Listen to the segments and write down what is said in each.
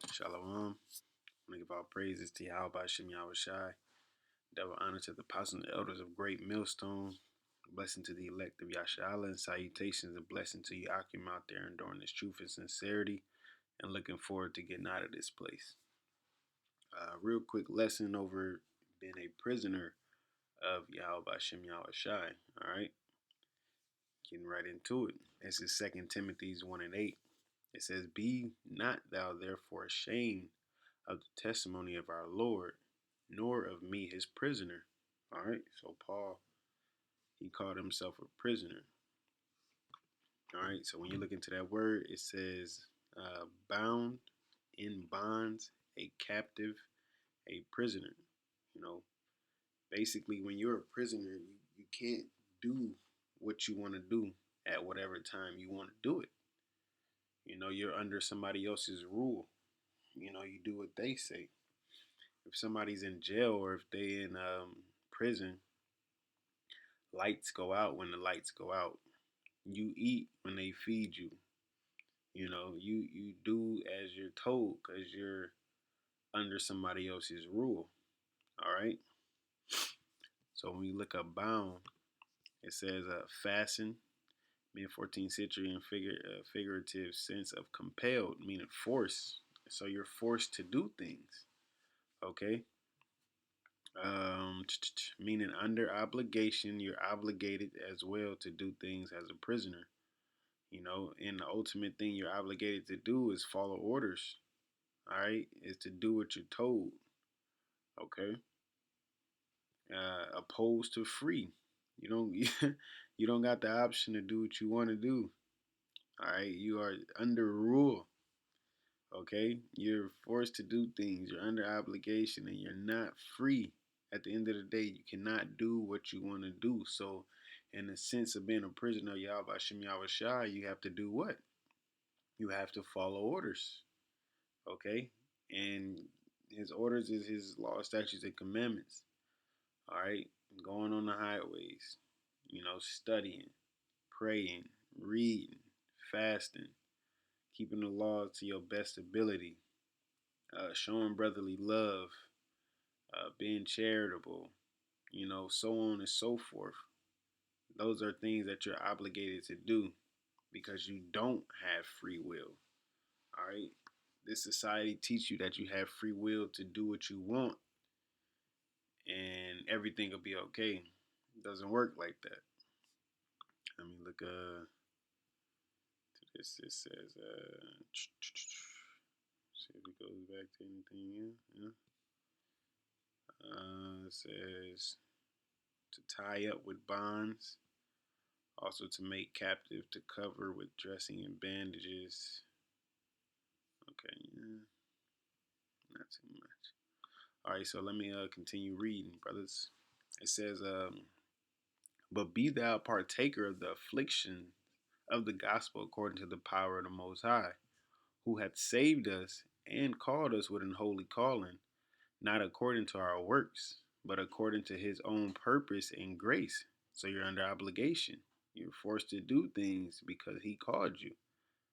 Shalom. I want to give all praises to Yahweh Shem Yahweh Shai. Double honor to the apostles and elders of Great Millstone. Blessing to the elect of Yashala and salutations and blessing to you, Akim, out there enduring this truth and sincerity and looking forward to getting out of this place. Real quick lesson over being a prisoner of Yahweh Shem Yahweh Shai. All right, getting right into it. This is 2 Timothy 1 and 8. It says, "Be not thou therefore ashamed of the testimony of our Lord, nor of me his prisoner." All right, so Paul, he called himself a prisoner. All right, so when you look into that word, it says bound, in bonds, a captive, a prisoner. You know, basically, when you're a prisoner, you can't do what you want to do at whatever time you want to do it. You know, you're under somebody else's rule. You know, you do what they say. If somebody's in jail or if they in prison, lights go out when the lights go out. You eat when they feed you. You know, you do as you're told because you're under somebody else's rule. All right. So when you look up bound, it says fasten, mid 14th century, in figurative sense of compelled, meaning force. So you're forced to do things. Okay. Meaning under obligation, you're obligated as well to do things as a prisoner. You know, and the ultimate thing you're obligated to do is follow orders. All right, is to do what you're told. Okay, opposed to free. You don't you don't got the option to do what you want to do. All right, you are under rule. Okay, you're forced to do things. You're under obligation, and you're not free. At the end of the day, you cannot do what you want to do. So, in the sense of being a prisoner of Yahweh Shem Yahweh Shai, you have to do what? You have to follow orders. Okay, and his orders is his law, statutes, and commandments. All right, going on the highways, you know, studying, praying, reading, fasting, keeping the law to your best ability, showing brotherly love, being charitable, you know, so on and so forth. Those are things that you're obligated to do because you don't have free will. All right. This society teach you that you have free will to do what you want and everything will be okay. It doesn't work like that. Let me look to this. It says see if it goes back to anything here. Yeah. It says to tie up with bonds, also to make captive, to cover with dressing and bandages. Okay, yeah, not too much. All right, so let me continue reading, brothers. It says, but be thou partaker of the affliction of the gospel according to the power of the Most High, who hath saved us and called us with an holy calling, not according to our works, but according to his own purpose and grace. So you're under obligation. You're forced to do things because he called you,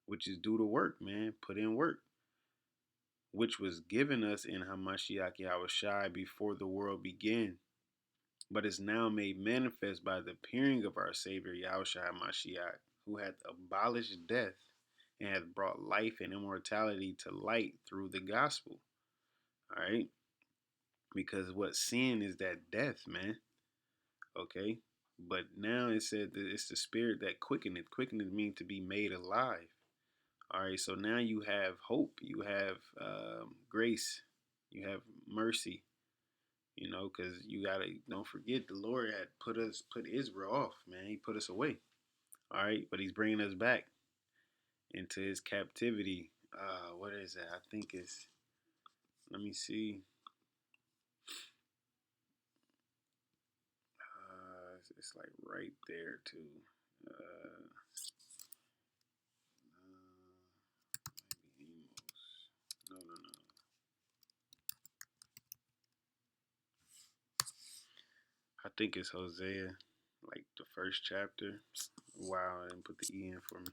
which is do the work, man. Put in work, which was given us in Hamashiach Yahushai before the world began, but is now made manifest by the appearing of our Savior Yahushua Mashiach, who hath abolished death and hath brought life and immortality to light through the gospel. All right? Because what sin is that death, man. Okay? But now it said that it's the spirit that quickeneth. Quickeneth means to be made alive. All right, so now you have hope, you have grace, you have mercy, you know, because you gotta don't forget the Lord had put Israel off, man. He put us away. All right, but He's bringing us back into His captivity. What is that? I think it's. Let me see. It's like right there too. Maybe Amos. No. I think it's Hosea, like the first chapter. Wow, I didn't put the E in for me.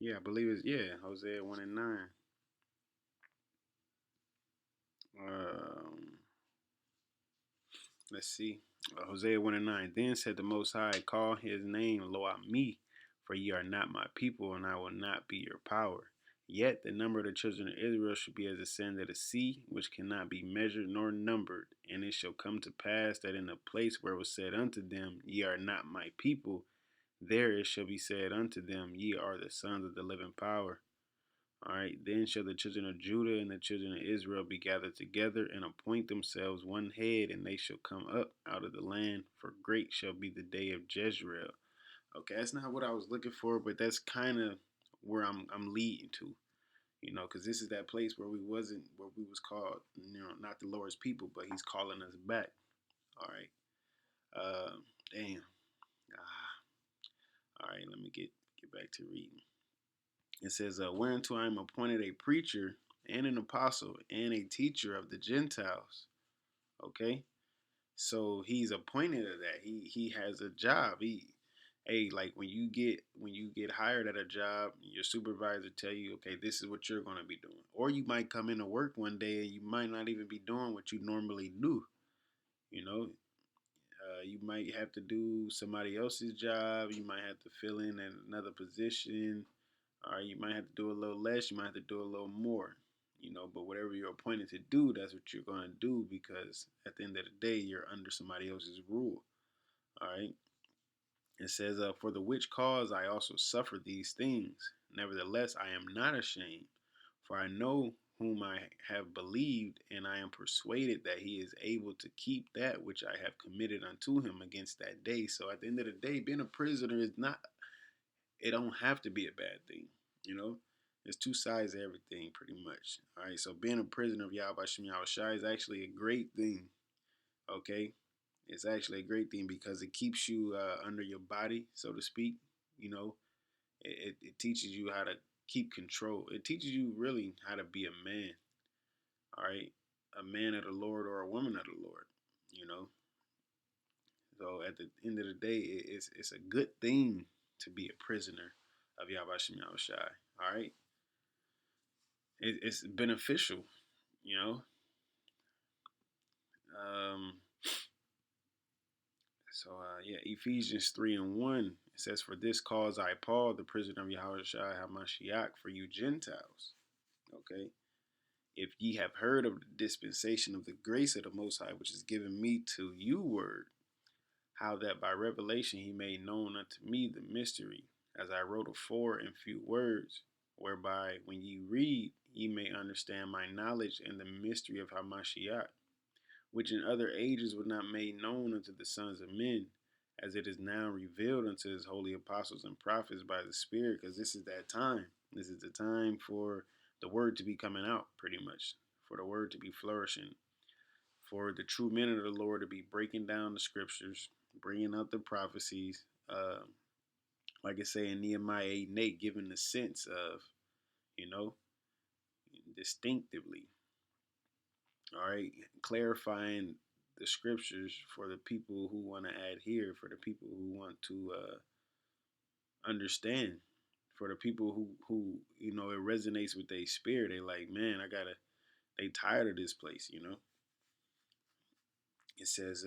Yeah, I believe it's Hosea 1:9. Um, let's see. Hosea 1:9. Then said the Most High, call his name Lo Me, for ye are not my people, and I will not be your power. Yet the number of the children of Israel should be as the sand of the sea, which cannot be measured nor numbered. And it shall come to pass that in the place where it was said unto them, ye are not my people, there it shall be said unto them, ye are the sons of the living power. All right, then shall the children of Judah and the children of Israel be gathered together and appoint themselves one head, and they shall come up out of the land, for great shall be the day of Jezreel. Okay, that's not what I was looking for, but that's kind of where I'm leading to, because this is that place where we was called, not the Lord's people, but He's calling us back. All right, damn. All right, let me get back to reading. It says, whereunto I am appointed a preacher and an apostle and a teacher of the Gentiles. Okay, so he's appointed to that. He has a job. Like when you get hired at a job, your supervisor tell you, okay, this is what you're going to be doing. Or you might come into work one day and you might not even be doing what you normally do. You know, you might have to do somebody else's job. You might have to fill in another position. Or you might have to do a little less. You might have to do a little more. But whatever you're appointed to do, that's what you're going to do, because at the end of the day, you're under somebody else's rule. All right. It says, for the which cause I also suffer these things. Nevertheless, I am not ashamed, for I know whom I have believed, and I am persuaded that he is able to keep that which I have committed unto him against that day. So at the end of the day, being a prisoner is not, it don't have to be a bad thing. You know, there's two sides of everything, pretty much. All right, so being a prisoner of Yahweh Shem Yahweh Shai is actually a great thing. Okay, it's actually a great thing because it keeps you under your body, so to speak. You know, it teaches you how to keep control. It teaches you really how to be a man. All right, a man of the Lord or a woman of the Lord. You know, so at the end of the day, it's a good thing to be a prisoner of Yahweh Shem Yahweh Shai. All right, it's beneficial. You know. Um, yeah, Ephesians 3:1, it says, for this cause I, Paul, the prisoner of Yahweh Shai HaMashiach, for you Gentiles. Okay. If ye have heard of the dispensation of the grace of the Most High, which is given me to you word, how that by revelation he made known unto me the mystery, as I wrote afore in few words, whereby when ye read, ye may understand my knowledge and the mystery of Hamashiach, which in other ages was not made known unto the sons of men, as it is now revealed unto his holy apostles and prophets by the Spirit, because this is that time. This is the time for the word to be coming out, pretty much, for the word to be flourishing, for the true men of the Lord to be breaking down the scriptures, bringing out the prophecies, like I say in Nehemiah 8:8, giving the sense of, you know, distinctively. All right, clarifying the scriptures for the people who want to adhere, for the people who want to understand, for the people who it resonates with their spirit. They like, man, they tired of this place. It says,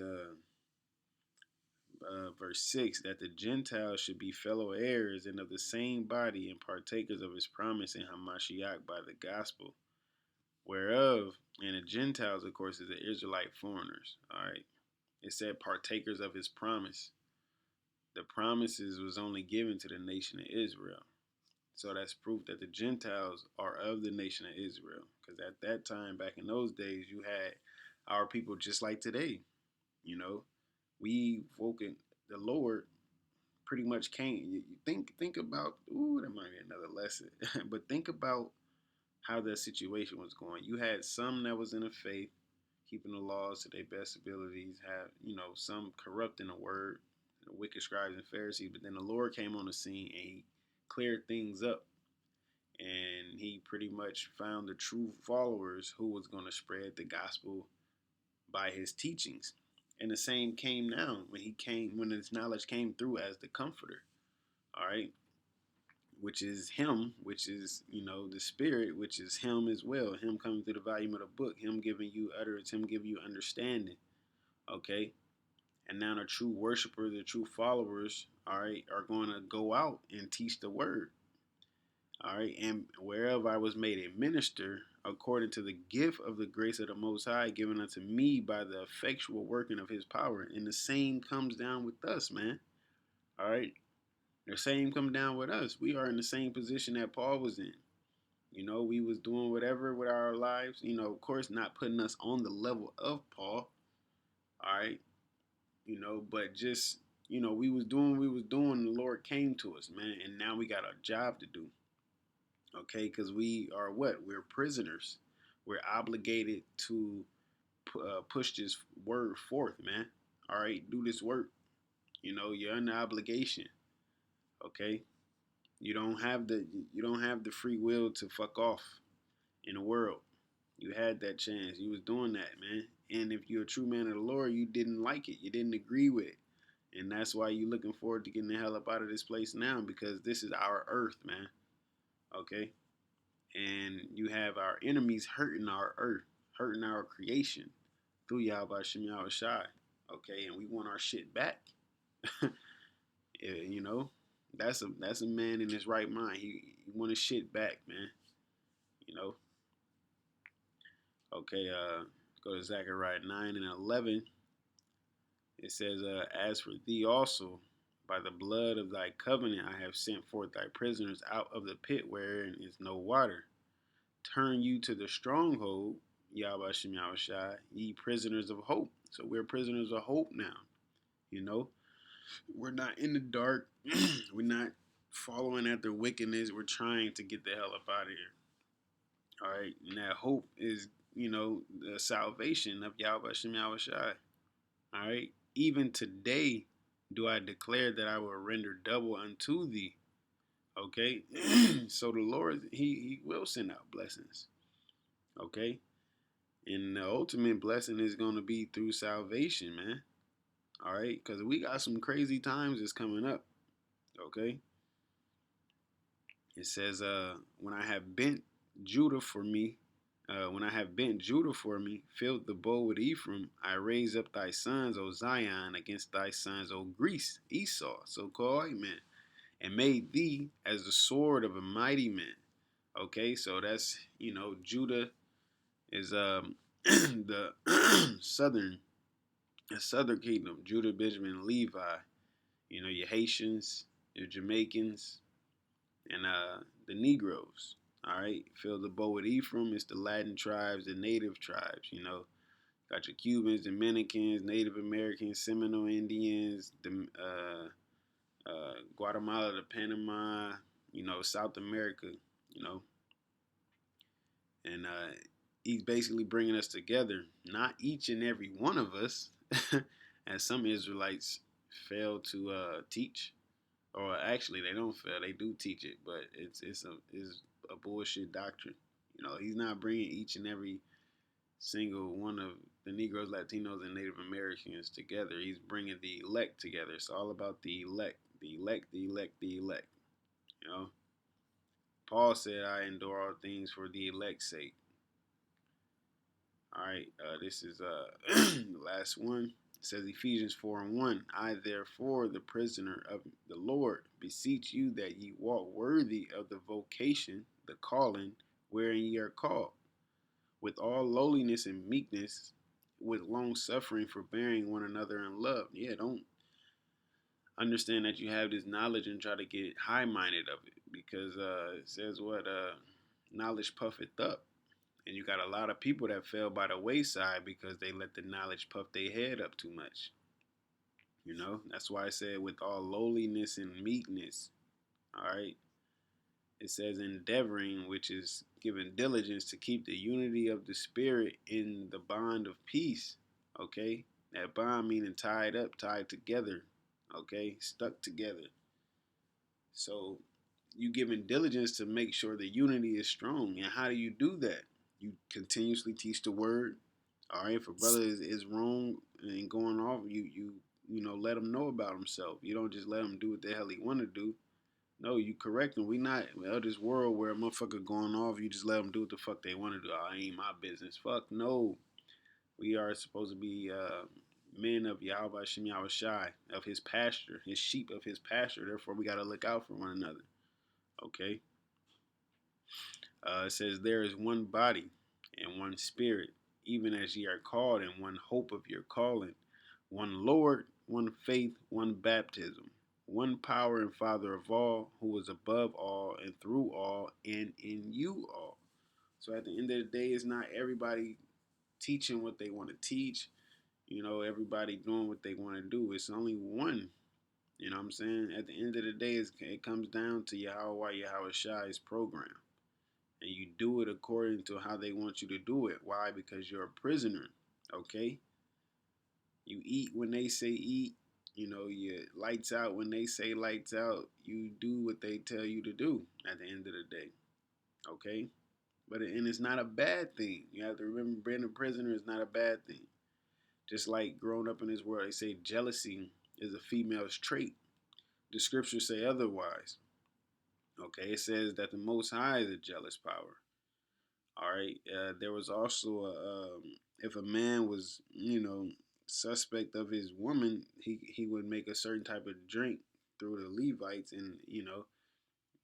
verse 6, that the Gentiles should be fellow heirs and of the same body and partakers of his promise in Hamashiach by the gospel, whereof, and the Gentiles, of course, is the Israelite foreigners. All right. It said partakers of his promise. The promises was only given to the nation of Israel. So that's proof that the Gentiles are of the nation of Israel. Because at that time, back in those days, you had our people just like today. You know, we woken the Lord pretty much came. You think about, ooh, that might be another lesson. But think about how that situation was going. You had some that was in the faith, keeping the laws to their best abilities, have, some corrupting the word, the wicked scribes and Pharisees, but then the Lord came on the scene and he cleared things up. And he pretty much found the true followers who was going to spread the gospel by his teachings. And the same came now when his knowledge came through as the comforter. All right. which is him, which is, the spirit, which is him as well. Him coming through the volume of the book, him giving you utterance, him giving you understanding. Okay. And now the true worshipers, the true followers, all right, are going to go out and teach the word. All right. And wherever I was made a minister, according to the gift of the grace of the Most High given unto me by the effectual working of his power. And the same comes down with us, man. All right. The same come down with us. We are in the same position that Paul was in. We was doing whatever with our lives. Of course, not putting us on the level of Paul. All right. But just, we was doing what we was doing. And the Lord came to us, man. And now we got a job to do. Okay. Because we are what? We're prisoners. We're obligated to push this word forth, man. All right. Do this work. You're under obligation. Okay. You don't have the free will to fuck off in the world. You had that chance. You was doing that, man. And if you're a true man of the Lord, you didn't like it. You didn't agree with it. And that's why you're looking forward to getting the hell up out of this place now, because this is our earth, man. Okay? And you have our enemies hurting our earth, hurting our creation through Yahweh Shem Yahweh Shai. Okay? And we want our shit back. Yeah, that's a man in his right mind. He want his shit back, man. You know. Okay, go to Zechariah 9 and 11. It says, as for thee also, by the blood of thy covenant I have sent forth thy prisoners out of the pit wherein is no water. Turn you to the stronghold, Yahweh Shem Yahweh Shai, ye prisoners of hope. So we're prisoners of hope now. We're not in the dark. We're not following after wickedness. We're trying to get the hell up out of here. All right. And that hope is, the salvation of Yahweh Shem Yahweh Shai. All right. Even today do I declare that I will render double unto thee. Okay. So the Lord, he will send out blessings. Okay. And the ultimate blessing is going to be through salvation, man. All right. Because we got some crazy times that's coming up. Okay. It says, when I have bent Judah for me, filled the bow with Ephraim, I raise up thy sons, O Zion, against thy sons, O Greece, Esau, so-called white man, and made thee as the sword of a mighty man. Okay, so that's, Judah is the southern kingdom, Judah, Benjamin, Levi. Your Haitians, your Jamaicans, and the Negroes. All right, fill the bow with Ephraim. It's the Latin tribes, the native tribes. Got your Cubans, Dominicans, Native Americans, Seminole Indians, the Guatemala, the Panama. South America. And he's basically bringing us together. Not each and every one of us, as some Israelites fail to teach. Or actually, they don't fail. They do teach it, but it's a bullshit doctrine. He's not bringing each and every single one of the Negroes, Latinos, and Native Americans together. He's bringing the elect together. It's all about the elect, the elect, the elect, the elect. Paul said, "I endure all things for the elect's sake." All right, this is the last one. It says Ephesians 4:1. I therefore, the prisoner of the Lord, beseech you that ye walk worthy of the vocation, the calling, wherein ye are called, with all lowliness and meekness, with long suffering, forbearing one another in love. Yeah, don't understand that you have this knowledge and try to get high minded of it, because it says what knowledge puffeth up. And you got a lot of people that fell by the wayside because they let the knowledge puff their head up too much. That's why I said with all lowliness and meekness. All right. It says endeavoring, which is giving diligence to keep the unity of the spirit in the bond of peace. Okay. That bond meaning tied up, tied together. Okay. Stuck together. So you giving diligence to make sure the unity is strong. And how do you do that? You continuously teach the word. All right, if a brother is wrong and going off, you let him know about himself. You don't just let him do what the hell he want to do. No, you correct them. We not of this world where a motherfucker going off. You just let them do what the fuck they want to do. Oh, it ain't my business. Fuck no. We are supposed to be men of Yahweh Shem Yahweh Shai, of his pasture, his sheep of his pasture. Therefore, we got to look out for one another. Okay? It says, there is one body and one spirit, even as ye are called, and one hope of your calling, one Lord, one faith, one baptism, one power and Father of all, who is above all and through all and in you all. So at the end of the day, it's not everybody teaching what they want to teach. Everybody doing what they want to do. It's only one. You know what I'm saying? At the end of the day, it comes down to Yahweh Shai's program. And you do it according to how they want you to do it. Why? Because you're a prisoner. Okay? You eat when they say eat. You lights out when they say lights out. You do what they tell you to do at the end of the day. Okay? And it's not a bad thing. You have to remember being a prisoner is not a bad thing. Just like growing up in this world, they say jealousy is a female's trait. The scriptures say otherwise. Okay, it says that the Most High is a jealous power. All right. There was also if a man was, suspect of his woman, he would make a certain type of drink through the Levites and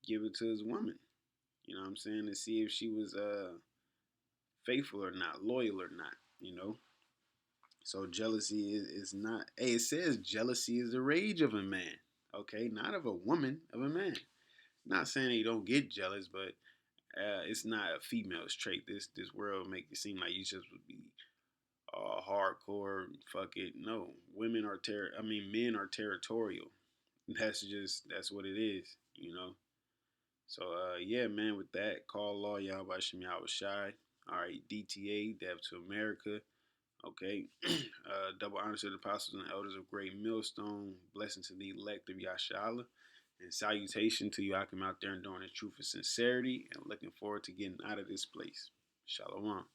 give it to his woman. You know what I'm saying, to see if she was faithful or not, loyal or not. So jealousy is not. Hey, it says jealousy is the rage of a man. Okay, not of a woman, of a man. Not saying that you don't get jealous, but it's not a female's trait. This world make it seem like you just would be hardcore. Fuck it. No, men are territorial. That's what it is. So yeah, man. With that, call law y'all by Shem Yahweh Shai. All right, DTA, Dev to America. Okay. Double honor to the apostles and the elders of Great Millstone. Blessing to the elect of Yashala. And salutation to you. I come out there and doing the truth and sincerity and looking forward to getting out of this place. Shalom.